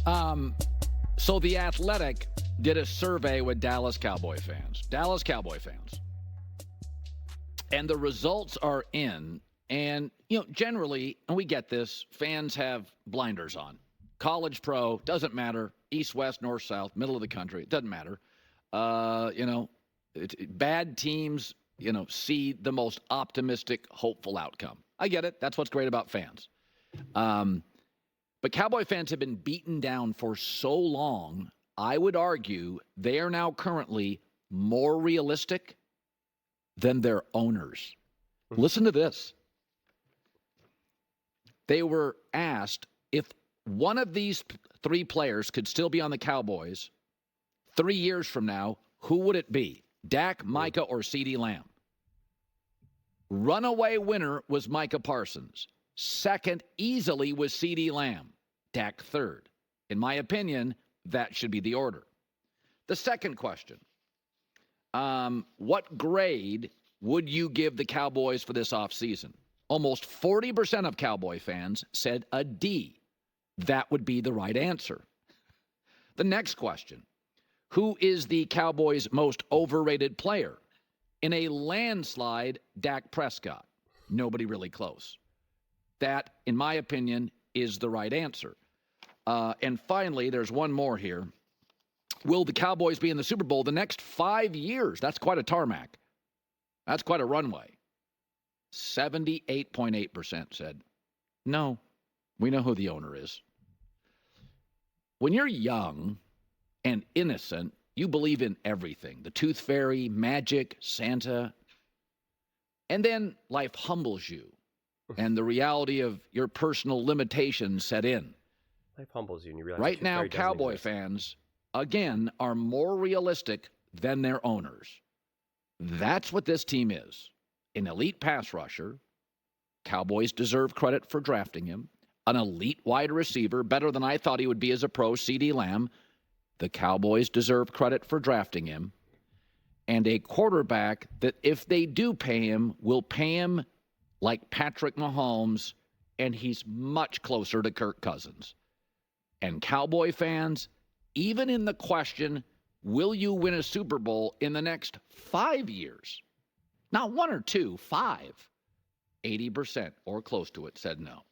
So The Athletic did a survey with Dallas Cowboy fans. And the results are in. And, generally, and we get this, fans have blinders on. College, pro, doesn't matter. East, west, north, south, middle of the country, it doesn't matter. Bad teams, see the most optimistic, hopeful outcome. I get it. That's what's great about fans. But Cowboy fans have been beaten down for so long, I would argue they are now currently more realistic than their owners. Listen to this. They were asked if one of these three players could still be on the Cowboys 3 years from now, who would it be? Dak, Micah, or CeeDee Lamb? Runaway winner was Micah Parsons. Second easily was CeeDee Lamb. Dak third. In my opinion, that should be the order. The second question, what grade would you give the Cowboys for this offseason? Almost 40% of Cowboy fans said a D. That would be the right answer. The next question, who is the Cowboys' most overrated player? In a landslide, Dak Prescott. Nobody really close. That, in my opinion, is the right answer. And finally, there's one more here. Will the Cowboys be in the Super Bowl the next 5 years? That's quite a tarmac. That's quite a runway. 78.8% said, no, we know who the owner is. When you're young and innocent, you believe in everything. The tooth fairy, magic, Santa. And then life humbles you. And the reality of your personal limitations set in. Life humbles you and you realize right now, Cowboy fans, again, are more realistic than their owners. That's what this team is. An elite pass rusher. Cowboys deserve credit for drafting him. An elite wide receiver, better than I thought he would be as a pro, CeeDee Lamb. The Cowboys deserve credit for drafting him. And a quarterback that, if they do pay him, will pay him like Patrick Mahomes, and he's much closer to Kirk Cousins. And Cowboy fans, even in the question, will you win a Super Bowl in the next 5 years? Not 1 or 2, 5. 80% or close to it said no.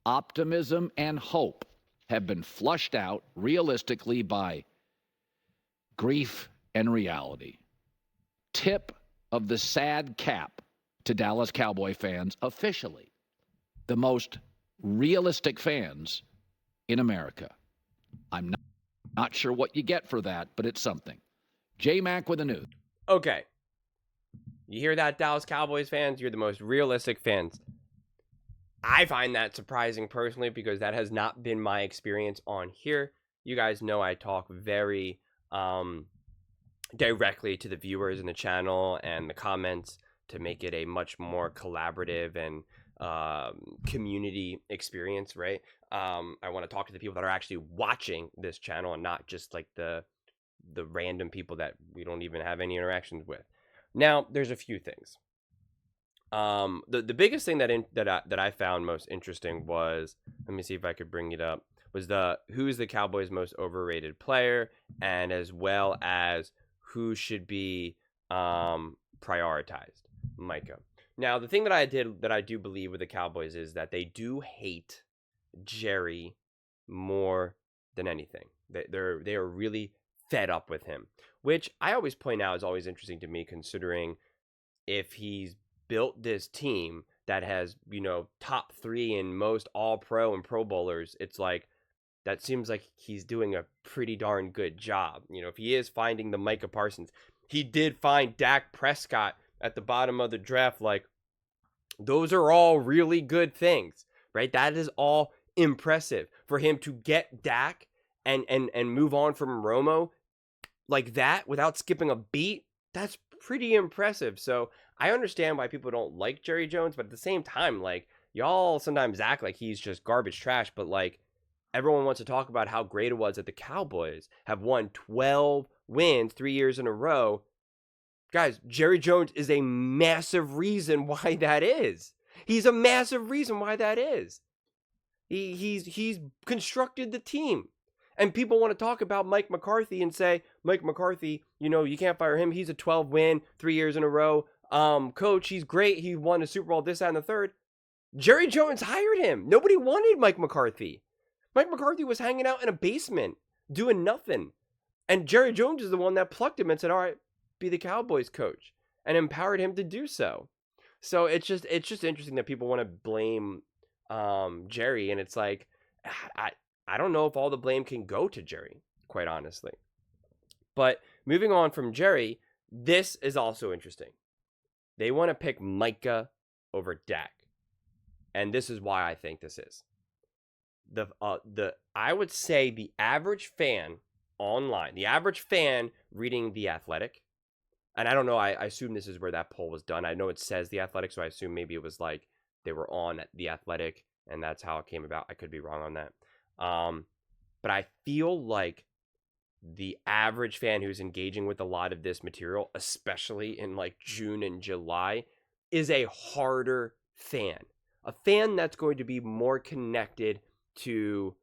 Optimism and hope have been flushed out realistically by grief and reality. Tip of the sad cap to Dallas Cowboy fans, officially the most realistic fans in America. I'm not sure what you get for that, but it's something. J-Mac with the news. Okay. You hear that, Dallas Cowboys fans? You're the most realistic fans. I find that surprising personally because that has not been my experience on here. You guys know I talk very directly to the viewers in the channel and the comments to make it a much more collaborative and community experience, right? I want to talk to the people that are actually watching this channel and not just like the random people that we don't even have any interactions with. Now, there's a few things. The biggest thing that I found most interesting was, let me see if I could bring it up, was who's the Cowboys' most overrated player, and as well as who should be prioritized. Micah. Now, the thing that I do believe with the Cowboys is that they do hate Jerry more than anything. They are really fed up with him, which I always point out is always interesting to me, considering if he's built this team that has, top 3 in most all-pro and Pro Bowlers, it's like, that seems like he's doing a pretty darn good job. If he is finding the Micah Parsons, he did find Dak Prescott at the bottom of the draft. Like, those are all really good things, right? That is all impressive for him to get Dak and move on from Romo like that without skipping a beat. That's pretty impressive. So I understand why people don't like Jerry Jones, but at the same time, like, y'all sometimes act like he's just garbage trash, but like, everyone wants to talk about how great it was that the Cowboys have won 12 wins 3 years in a row. Guys, Jerry Jones is a massive reason why that is. He's a massive reason why that is. He's constructed the team. And people want to talk about Mike McCarthy and say, Mike McCarthy, you can't fire him. He's a 12-win, 3 years in a row. Coach, he's great. He won a Super Bowl, this, that, and the third. Jerry Jones hired him. Nobody wanted Mike McCarthy. Mike McCarthy was hanging out in a basement doing nothing. And Jerry Jones is the one that plucked him and said, all right, be the Cowboys coach, and empowered him to do so. So it's just interesting that people want to blame Jerry, and it's like, I don't know if all the blame can go to Jerry, quite honestly. But moving on from Jerry, this is also interesting. They want to pick Micah over Dak. And this is why I think this is. I would say the average fan online, the average fan reading The Athletic, and I don't know, I assume this is where that poll was done. I know it says The Athletic, so I assume maybe it was like they were on The Athletic, and that's how it came about. I could be wrong on that. But I feel like the average fan who's engaging with a lot of this material, especially in like June and July, is a harder fan. A fan that's going to be more connected to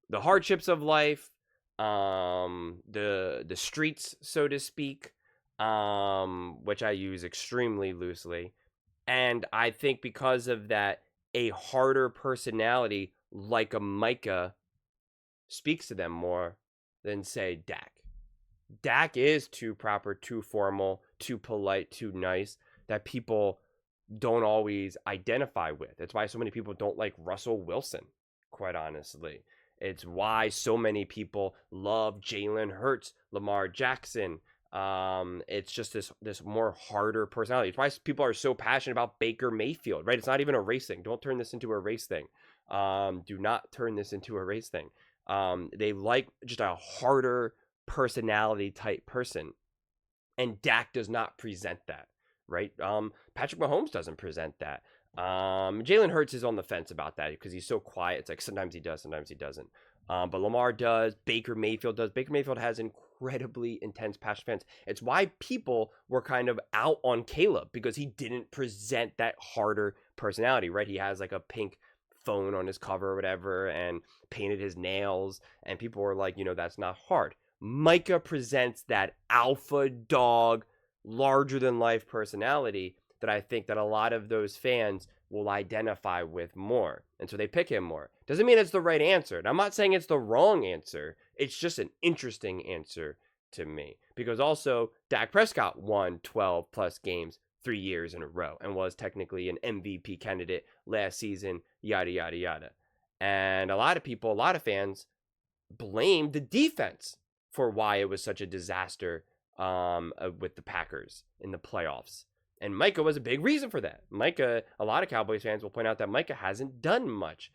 the hardships of life, the streets, so to speak, which I use extremely loosely. And I think because of that, a harder personality like a Micah speaks to them more than, say, Dak. Dak is too proper, too formal, too polite, too nice, that people don't always identify with. It's why so many people don't like Russell Wilson, quite honestly. It's why so many people love Jalen Hurts, Lamar Jackson. It's just this more harder personality. It's why people are so passionate about Baker Mayfield, right? It's not even a race thing. Don't turn this into a race thing. Do not turn this into a race thing. They like just a harder personality type person. And Dak does not present that, right? Patrick Mahomes doesn't present that. Jalen Hurts is on the fence about that because he's so quiet. It's like sometimes he does, sometimes he doesn't. But Lamar does. Baker Mayfield does. Baker Mayfield has incredibly intense, passionate fans. It's why people were kind of out on Caleb, because he didn't present that harder personality, right? He has like a pink phone on his cover or whatever and painted his nails, and people were like, that's not hard. Micah presents that alpha dog, larger than life personality that I think that a lot of those fans will identify with more. And so they pick him more. Doesn't mean it's the right answer. And I'm not saying it's the wrong answer. It's just an interesting answer to me. Because also, Dak Prescott won 12 plus games 3 years in a row and was technically an MVP candidate last season, yada, yada, yada. And a lot of people, a lot of fans blamed the defense for why it was such a disaster with the Packers in the playoffs. And Micah was a big reason for that. Micah, a lot of Cowboys fans will point out that Micah hasn't done much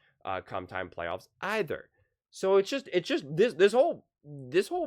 come time playoffs either. So it's just this whole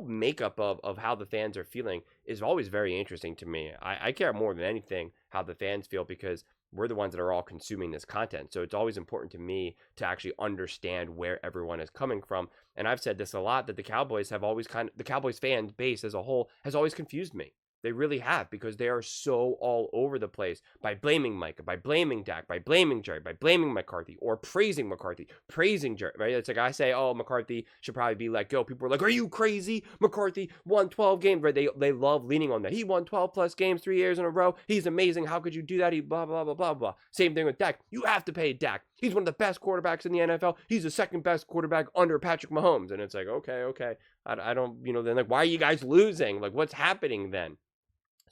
makeup of how the fans are feeling is always very interesting to me. I care more than anything how the fans feel, because we're the ones that are all consuming this content. So it's always important to me to actually understand where everyone is coming from. And I've said this a lot, that the Cowboys the Cowboys fan base as a whole has always confused me. They really have, because they are so all over the place by blaming Micah, by blaming Dak, by blaming Jerry, by blaming McCarthy, or praising McCarthy, praising Jerry, right? It's like I say, oh, McCarthy should probably be let go. People are like, are you crazy? McCarthy won 12 games, right? They love leaning on that. He won 12 plus games 3 years in a row. He's amazing. How could you do that? He blah, blah, blah, blah, blah. Same thing with Dak. You have to pay Dak. He's one of the best quarterbacks in the NFL. He's the second best quarterback under Patrick Mahomes. And it's like, okay. I don't, then like, why are you guys losing? Like, what's happening then?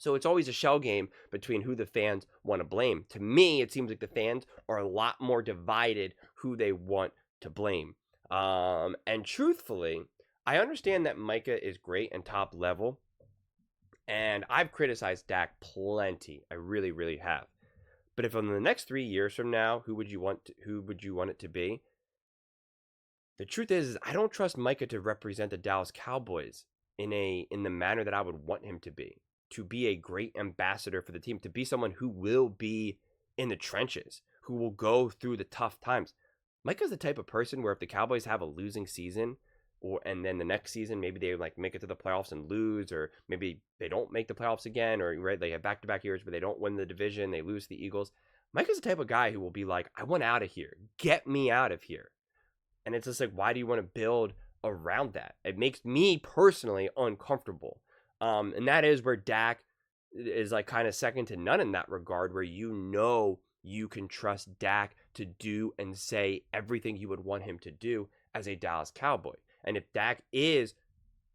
So it's always a shell game between who the fans want to blame. To me, it seems like the fans are a lot more divided who they want to blame. And truthfully, I understand that Micah is great and top level, and I've criticized Dak plenty. I really, really have. But if in the next 3 years from now, who would you want it to be? The truth is I don't trust Micah to represent the Dallas Cowboys in the manner that I would want him to be a great ambassador for the team, to be someone who will be in the trenches, who will go through the tough times. Micah's the type of person where if the Cowboys have a losing season, and then the next season maybe they like make it to the playoffs and lose, or maybe they don't make the playoffs again, or right, they have back-to-back years where they don't win the division, they lose to the Eagles. Micah's the type of guy who will be like, I want out of here. Get me out of here. And it's just like, why do you want to build around that. It makes me personally uncomfortable. And that is where Dak is like kind of second to none in that regard, where you can trust Dak to do and say everything you would want him to do as a Dallas Cowboy. And if Dak is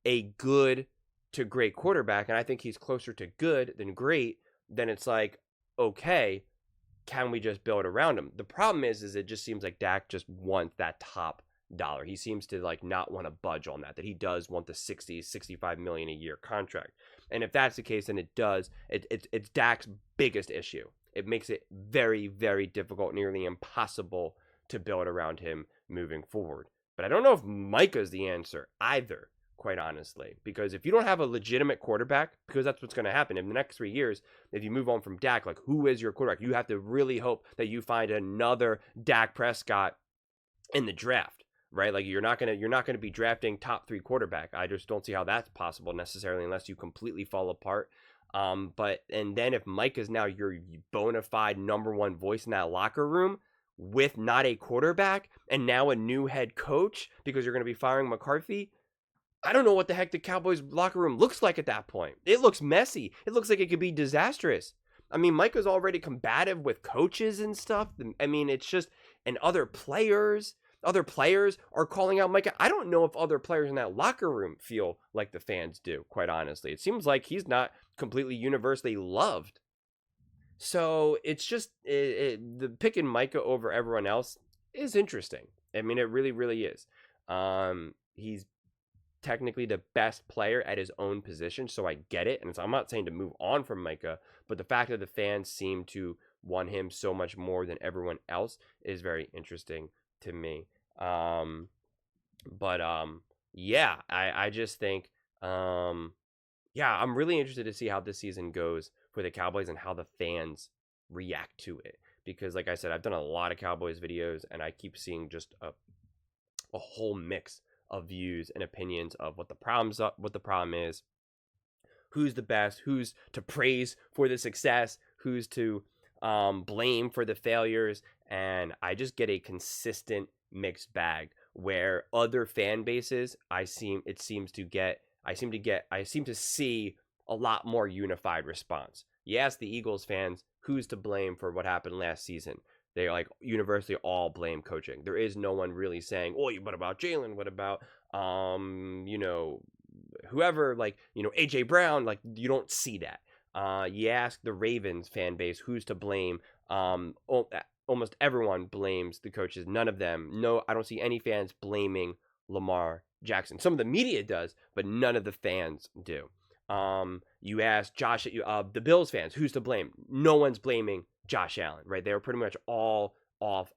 a good to great quarterback, and I think he's closer to good than great, then it's like, okay, can we just build around him? The problem is it just seems like Dak just wants that top dollar. He seems to like not want to budge on that he does want the 65 million a year contract. And if that's the case, then it's Dak's biggest issue. It makes it very, very difficult, nearly impossible to build around him moving forward. But I don't know if Micah's the answer either, quite honestly, because if you don't have a legitimate quarterback, because that's what's going to happen in the next 3 years, if you move on from Dak, like who is your quarterback? You have to really hope that you find another Dak Prescott in the draft, right? Like you're not gonna be drafting top 3 quarterback. I just don't see how that's possible necessarily unless you completely fall apart. And then if Mike is now your bona fide number 1 voice in that locker room with not a quarterback and now a new head coach because you're going to be firing McCarthy, I don't know what the heck the Cowboys locker room looks like at that point. It looks messy. It looks like it could be disastrous. I mean, Micah's already combative with coaches and stuff. I mean, it's just, and other players are calling out Micah. I don't know if other players in that locker room feel like the fans do, quite honestly. It seems like he's not completely universally loved. So it's just, the picking Micah over everyone else is interesting. I mean, it really, really is. He's technically the best player at his own position, so I get it. And so I'm not saying to move on from Micah, but the fact that the fans seem to want him so much more than everyone else is very interesting to me. Yeah, I just think, I'm really interested to see how this season goes for the Cowboys and how the fans react to it. Because like I said, I've done a lot of Cowboys videos and I keep seeing just a whole mix of views and opinions of what the problem is, who's the best, who's to praise for the success, who's to blame for the failures, and I just get a consistent mixed bag where other fan bases I seem to see a lot more unified response. You ask the Eagles fans who's to blame for what happened last season. They like universally all blame coaching. There is no one really saying, "Oh, what about Jalen? What about whoever, like, AJ Brown?" Like, you don't see that. You ask the Ravens fan base who's to blame. Almost everyone blames the coaches. None of them. No, I don't see any fans blaming Lamar Jackson. Some of the media does, but none of the fans do. You ask the Bills fans who's to blame. No one's blaming Josh Allen, right? They were pretty much all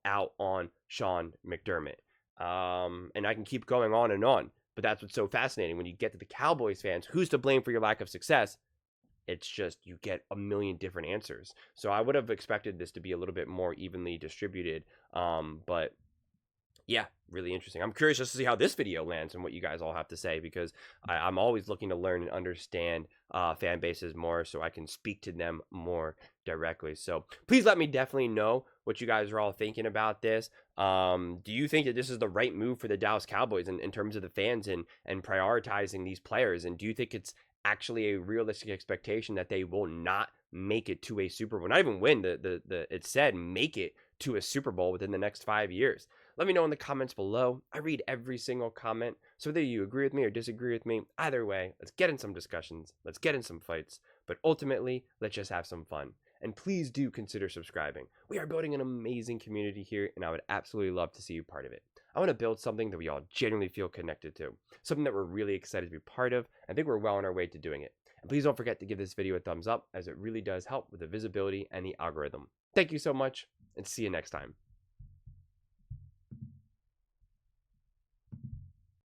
out on Sean McDermott. And I can keep going on and on, but that's what's so fascinating. When you get to the Cowboys fans, who's to blame for your lack of success? It's just, you get a million different answers. So I would have expected this to be a little bit more evenly distributed. But yeah, really interesting. I'm curious just to see how this video lands and what you guys all have to say, because I'm always looking to learn and understand fan bases more so I can speak to them more directly. So please let me definitely know what you guys are all thinking about this. Do you think that this is the right move for the Dallas Cowboys in terms of the fans and prioritizing these players? And do you think it's actually a realistic expectation that they will not make it to a Super Bowl, not even win it said make it to a Super Bowl within the next 5 years? Let me know in the comments below. I read every single comment. So whether you agree with me or disagree with me, either way, let's get in some discussions. Let's get in some fights. But ultimately, let's just have some fun. And please do consider subscribing. We are building an amazing community here, and I would absolutely love to see you part of it. I want to build something that we all genuinely feel connected to. Something that we're really excited to be part of. I think we're well on our way to doing it. And please don't forget to give this video a thumbs up, as it really does help with the visibility and the algorithm. Thank you so much, and see you next time.